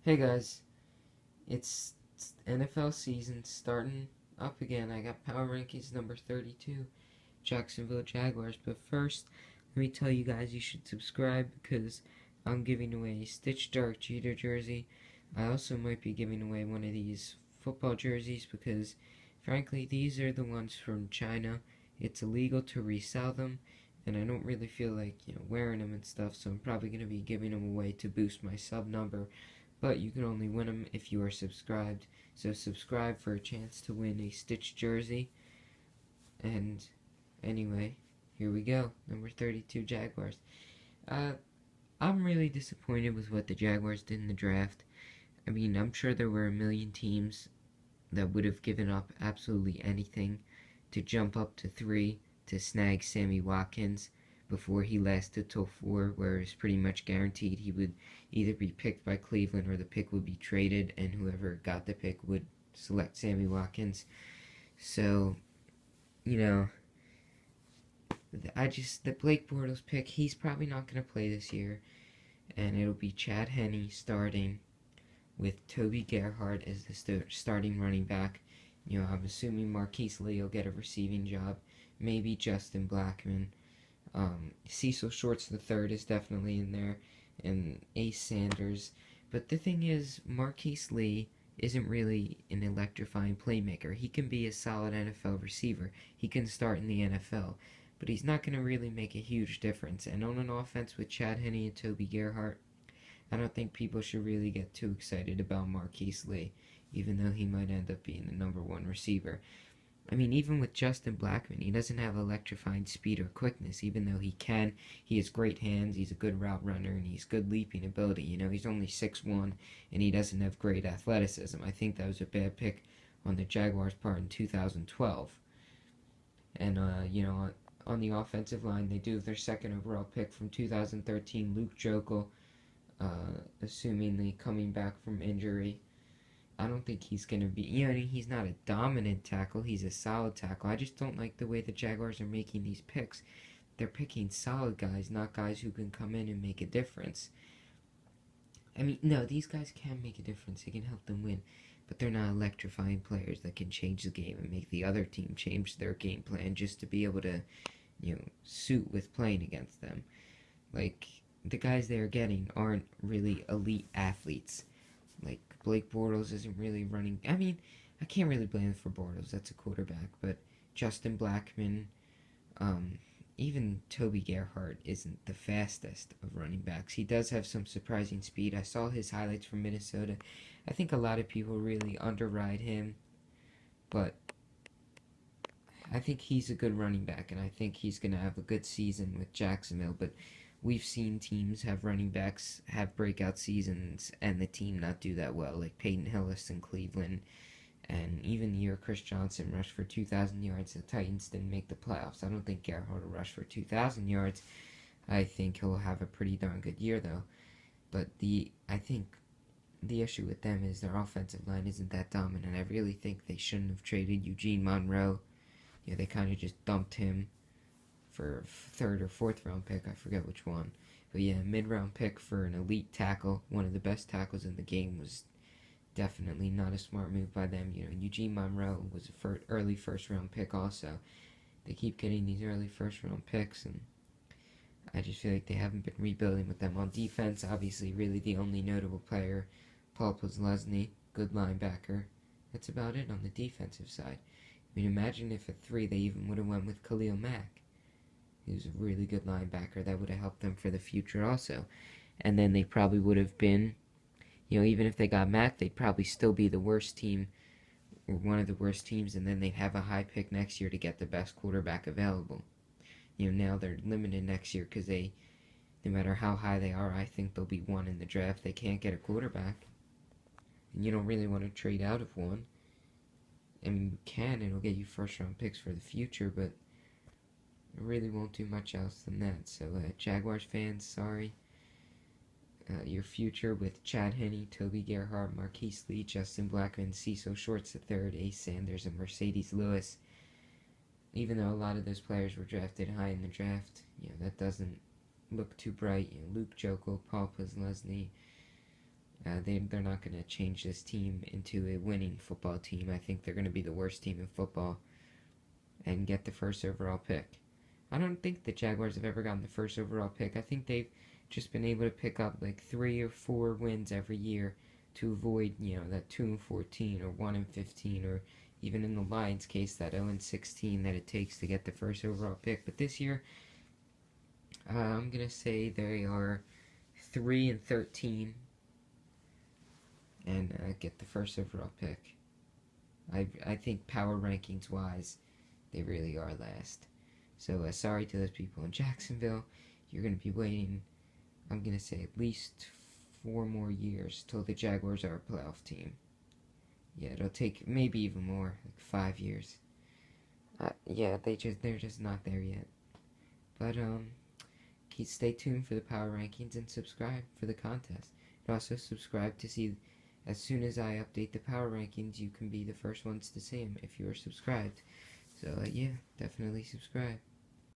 Hey guys, it's NFL season starting up again. I got Power Rankings number 32, Jacksonville Jaguars. But first, let me tell you guys you should subscribe because I'm giving away a Stitch Dark Jeter jersey. I also might be giving away one of these football jerseys because, frankly, these are the ones from China. It's illegal to resell them, and I don't really feel like, wearing them and stuff, so I'm probably going to be giving them away to boost my sub number, but you can only win them if you are subscribed. So subscribe for a chance to win a Stitch jersey. And anyway, here we go. Number 32 Jaguars. Uh, I'm really disappointed with what the Jaguars did in the draft. I mean, I'm sure there were a million teams that would have given up absolutely anything to jump up to 3 to snag Sammy Watkins before he lasted till 4, where it's pretty much guaranteed he would either be picked by Cleveland or the pick would be traded, and whoever got the pick would select Sammy Watkins. So, you know, the Blake Bortles pick, he's probably not going to play this year, and it'll be Chad Henne starting with Toby Gerhart as the starting running back. I'm assuming Marquise Lee will get a receiving job, maybe Justin Blackmon. Cecil Shorts III is definitely in there, and Ace Sanders. But the thing is, Marquise Lee isn't really an electrifying playmaker. He can be a solid NFL receiver. He can start in the NFL. But he's not going to really make a huge difference. And on an offense with Chad Henne and Toby Gerhart, I don't think people should really get too excited about Marquise Lee, even though he might end up being the number 1 receiver. I mean, even with Justin Blackmon, he doesn't have electrifying speed or quickness, even though he has great hands, he's a good route runner, and he's good leaping ability. He's only 6'1", and he doesn't have great athleticism. I think that was a bad pick on the Jaguars' part in 2012. And, on the offensive line, they do have their second overall pick from 2013, Luke Joeckel, assumingly coming back from injury. I don't think he's going to be, he's not a dominant tackle, he's a solid tackle. I just don't like the way the Jaguars are making these picks. They're picking solid guys, not guys who can come in and make a difference. I mean, no, these guys can make a difference, they can help them win, but they're not electrifying players that can change the game and make the other team change their game plan just to be able to, suit with playing against them. Like, the guys they are getting aren't really elite athletes. Like, Blake Bortles isn't really running. I mean, I can't really blame him for Bortles. That's a quarterback. But Justin Blackmon, even Toby Gerhart isn't the fastest of running backs. He does have some surprising speed. I saw his highlights from Minnesota. I think a lot of people really underride him. But I think he's a good running back, and I think he's going to have a good season with Jacksonville. But we've seen teams have running backs have breakout seasons and the team not do that well, like Peyton Hillis in Cleveland, and even the year Chris Johnson rushed for 2,000 yards, the Titans didn't make the playoffs. I don't think Gerhart will rush for 2,000 yards. I think he'll have a pretty darn good year, though. But I think the issue with them is their offensive line isn't that dominant. I really think they shouldn't have traded Eugene Monroe. They kind of just dumped him for a 3rd or 4th round pick, I forget which one. But yeah, mid-round pick for an elite tackle, one of the best tackles in the game, was definitely not a smart move by them. Eugene Monroe was a early first-round pick also. They keep getting these early first-round picks, and I just feel like they haven't been rebuilding with them. On defense, obviously, really the only notable player, Paul Posluszny, good linebacker. That's about it on the defensive side. I mean, imagine if at 3 they even would have went with Khalil Mack. He was a really good linebacker that would have helped them for the future also. And then they probably would have been, even if they got Mack, they'd probably still be the worst team, or one of the worst teams, and then they'd have a high pick next year to get the best quarterback available. Now they're limited next year because no matter how high they are, I think they'll be 1 in the draft. They can't get a quarterback. And you don't really want to trade out of 1. I mean, you can, it'll get you first-round picks for the future, but it really won't do much else than that. So, Jaguars fans, sorry. Your future with Chad Henne, Toby Gerhart, Marquise Lee, Justin Blackmon, Cecil Shorts III, Ace Sanders, and Mercedes Lewis. Even though a lot of those players were drafted high in the draft, that doesn't look too bright. Luke Joeckel, Paul Posluszny, They're not going to change this team into a winning football team. I think they're going to be the worst team in football and get the first overall pick. I don't think the Jaguars have ever gotten the first overall pick. I think they've just been able to pick up like 3 or 4 wins every year to avoid, that 2-14 or 1-15, or even in the Lions' case, that 0-16 that it takes to get the first overall pick. But this year, I'm gonna say they are 3-13 and get the first overall pick. I think power rankings wise, they really are last. So sorry to those people in Jacksonville. You're going to be waiting, I'm going to say, at least 4 more years till the Jaguars are a playoff team. Yeah, it'll take maybe even more, like 5 years. Yeah, they're just not there yet. But stay tuned for the power rankings and subscribe for the contest. And also subscribe to see, as soon as I update the power rankings, you can be the first ones to see them if you are subscribed. So yeah, definitely subscribe.